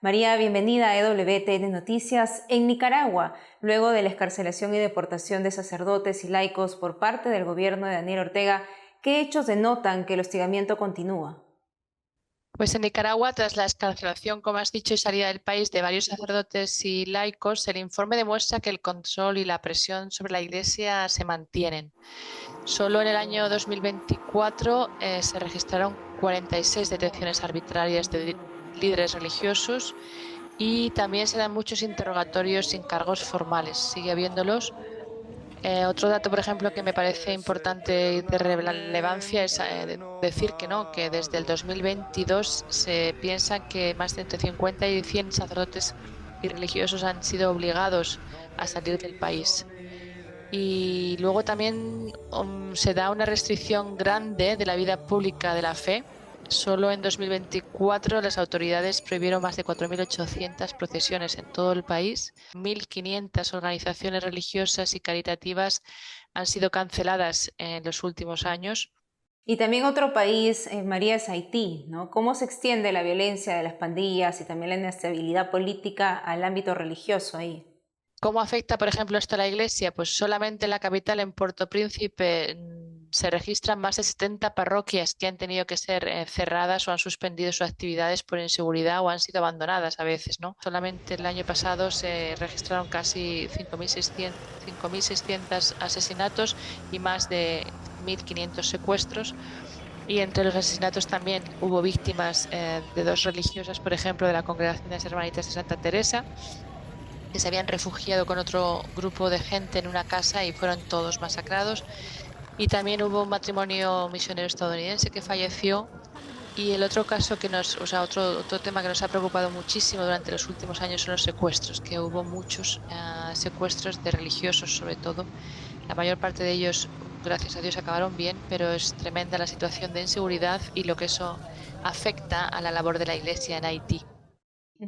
María, bienvenida a EWTN Noticias. En Nicaragua, luego de la excarcelación y deportación de sacerdotes y laicos por parte del gobierno de Daniel Ortega, ¿qué hechos denotan que el hostigamiento continúa? Pues en Nicaragua, tras la excarcelación, como has dicho, y salida del país de varios sacerdotes y laicos, el informe demuestra que el control y la presión sobre la Iglesia se mantienen. Solo en el año 2024 se registraron 46 detenciones arbitrarias de líderes religiosos y también se dan muchos interrogatorios sin cargos formales. Sigue habiéndolos. Otro dato, por ejemplo, que me parece importante y de relevancia es decir que no, que desde el 2022 se piensa que más de entre 50 y 100 sacerdotes y religiosos han sido obligados a salir del país. Y luego también se da una restricción grande de la vida pública de la fe. Solo en 2024 las autoridades prohibieron más de 4.800 procesiones en todo el país. 1.500 organizaciones religiosas y caritativas han sido canceladas en los últimos años. Y también otro país, María, es Haití, ¿no? ¿Cómo se extiende la violencia de las pandillas y también la inestabilidad política al ámbito religioso ahí? ¿Cómo afecta, por ejemplo, esto a la Iglesia? Pues solamente en la capital, en Puerto Príncipe, se registran más de 70 parroquias que han tenido que ser cerradas o han suspendido sus actividades por inseguridad o han sido abandonadas a veces, ¿no? Solamente el año pasado se registraron casi 5.600 asesinatos y más de 1.500 secuestros. Y entre los asesinatos también hubo víctimas de dos religiosas, por ejemplo, de la Congregación de las Hermanitas de Santa Teresa, que se habían refugiado con otro grupo de gente en una casa y fueron todos masacrados. Y también hubo un matrimonio misionero estadounidense que falleció. Y el otro caso otro tema que nos ha preocupado muchísimo durante los últimos años son los secuestros, que hubo muchos secuestros de religiosos sobre todo. La mayor parte de ellos, gracias a Dios, acabaron bien, pero es tremenda la situación de inseguridad y lo que eso afecta a la labor de la Iglesia en Haití.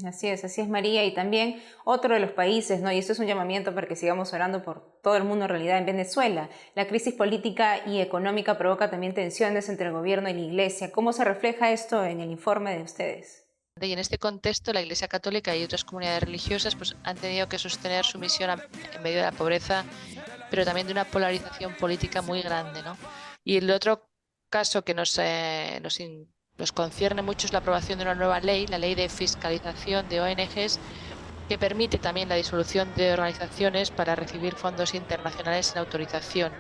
Así es María, y también otro de los países, ¿no? Y esto es un llamamiento para que sigamos orando por todo el mundo en realidad. En Venezuela, la crisis política y económica provoca también tensiones entre el gobierno y la iglesia. ¿Cómo se refleja esto en el informe de ustedes? Y en este contexto, la Iglesia Católica y otras comunidades religiosas pues, han tenido que sostener su misión en medio de la pobreza, pero también de una polarización política muy grande, ¿no? Y el otro caso que nos concierne mucho es la aprobación de una nueva ley, la Ley de Fiscalización de ONGs, que permite también la disolución de organizaciones para recibir fondos internacionales sin autorización.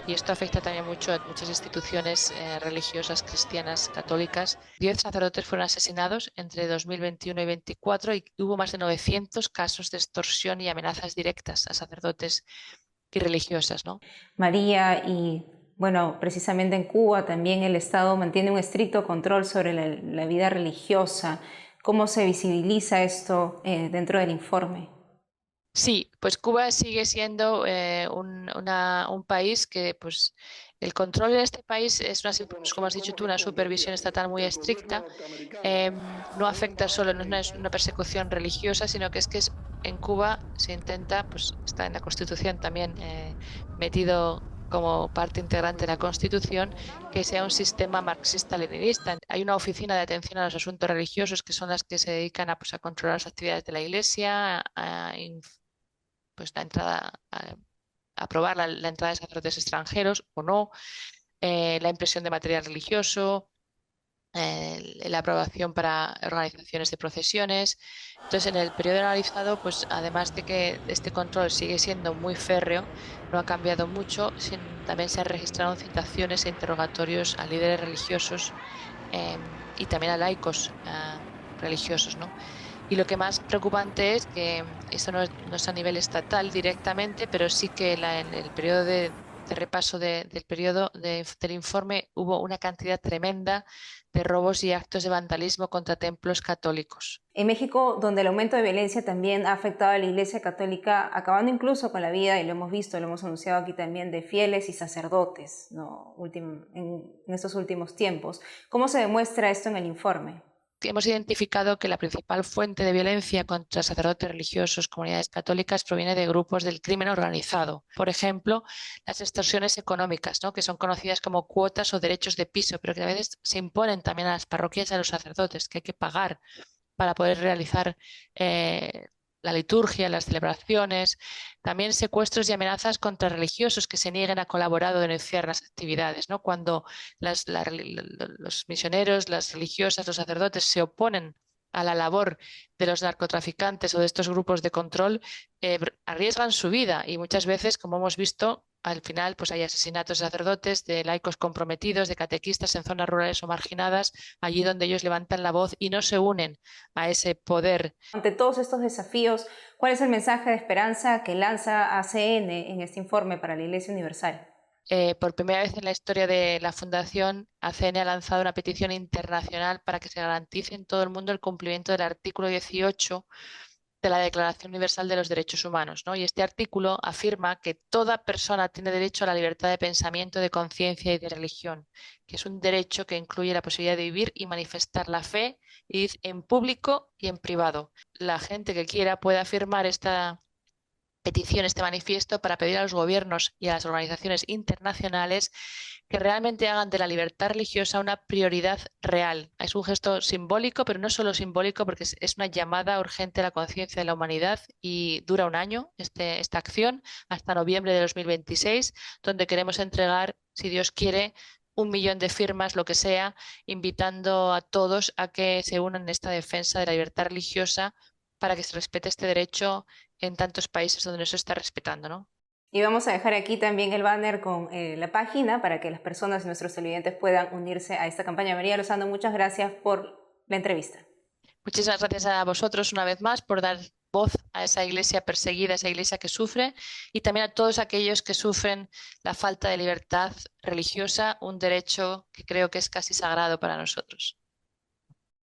Y esto afecta también mucho a muchas instituciones religiosas cristianas católicas. 10 sacerdotes fueron asesinados entre 2021 y 2024 y hubo más de 900 casos de extorsión y amenazas directas a sacerdotes y religiosas, ¿no? María, y bueno, precisamente en Cuba también el Estado mantiene un estricto control sobre la vida religiosa. ¿Cómo se visibiliza esto dentro del informe? Sí, pues Cuba sigue siendo un país que, pues, el control de este país es pues, como has dicho tú, una supervisión estatal muy estricta. No afecta solo, no es una persecución religiosa, sino que en Cuba se intenta, pues está en la Constitución también metido como parte integrante de la Constitución, que sea un sistema marxista-leninista. Hay una oficina de atención a los asuntos religiosos que son las que se dedican pues, a controlar las actividades de la Iglesia, pues la entrada, a aprobar la entrada de sacerdotes extranjeros o no, la impresión de material religioso, la aprobación para organizaciones de procesiones. Entonces, en el periodo analizado, pues además de que este control sigue siendo muy férreo, no ha cambiado mucho, también se han registrado citaciones e interrogatorios a líderes religiosos y también a laicos religiosos, ¿no? Y lo que más preocupante es que eso no es a nivel estatal directamente, pero sí que en el periodo de repaso del periodo del informe hubo una cantidad tremenda de robos y actos de vandalismo contra templos católicos. En México, donde el aumento de violencia también ha afectado a la Iglesia Católica, acabando incluso con la vida, y lo hemos visto, lo hemos anunciado aquí también, de fieles y sacerdotes, ¿no? En estos últimos tiempos. ¿Cómo se demuestra esto en el informe? Hemos identificado que la principal fuente de violencia contra sacerdotes religiosos, comunidades católicas, proviene de grupos del crimen organizado. Por ejemplo, las extorsiones económicas, ¿no? Que son conocidas como cuotas o derechos de piso, pero que a veces se imponen también a las parroquias y a los sacerdotes, que hay que pagar para poder realizar la liturgia, las celebraciones, también secuestros y amenazas contra religiosos que se nieguen a colaborar o denunciar las actividades, ¿no? Cuando los misioneros, las religiosas, los sacerdotes se oponen a la labor de los narcotraficantes o de estos grupos de control, arriesgan su vida y muchas veces, como hemos visto, al final pues hay asesinatos de sacerdotes, de laicos comprometidos, de catequistas en zonas rurales o marginadas, allí donde ellos levantan la voz y no se unen a ese poder. Ante todos estos desafíos, ¿cuál es el mensaje de esperanza que lanza ACN en este informe para la Iglesia Universal? Por primera vez en la historia de la Fundación, ACN ha lanzado una petición internacional para que se garantice en todo el mundo el cumplimiento del artículo 18 de la Declaración Universal de los Derechos Humanos, ¿no? Y este artículo afirma que toda persona tiene derecho a la libertad de pensamiento, de conciencia y de religión, que es un derecho que incluye la posibilidad de vivir y manifestar la fe en público y en privado. La gente que quiera puede afirmar esta petición, este manifiesto, para pedir a los gobiernos y a las organizaciones internacionales que realmente hagan de la libertad religiosa una prioridad real. Es un gesto simbólico, pero no solo simbólico, porque es una llamada urgente a la conciencia de la humanidad y dura un año esta acción, hasta noviembre de 2026, donde queremos entregar, si Dios quiere, 1 millón de firmas, lo que sea, invitando a todos a que se unan en esta defensa de la libertad religiosa para que se respete este derecho en tantos países donde no se está respetando, ¿no? Y vamos a dejar aquí también el banner con la página para que las personas y nuestros televidentes puedan unirse a esta campaña. María Lozano, muchas gracias por la entrevista. Muchísimas gracias a vosotros una vez más por dar voz a esa iglesia perseguida, a esa iglesia que sufre, y también a todos aquellos que sufren la falta de libertad religiosa, un derecho que creo que es casi sagrado para nosotros.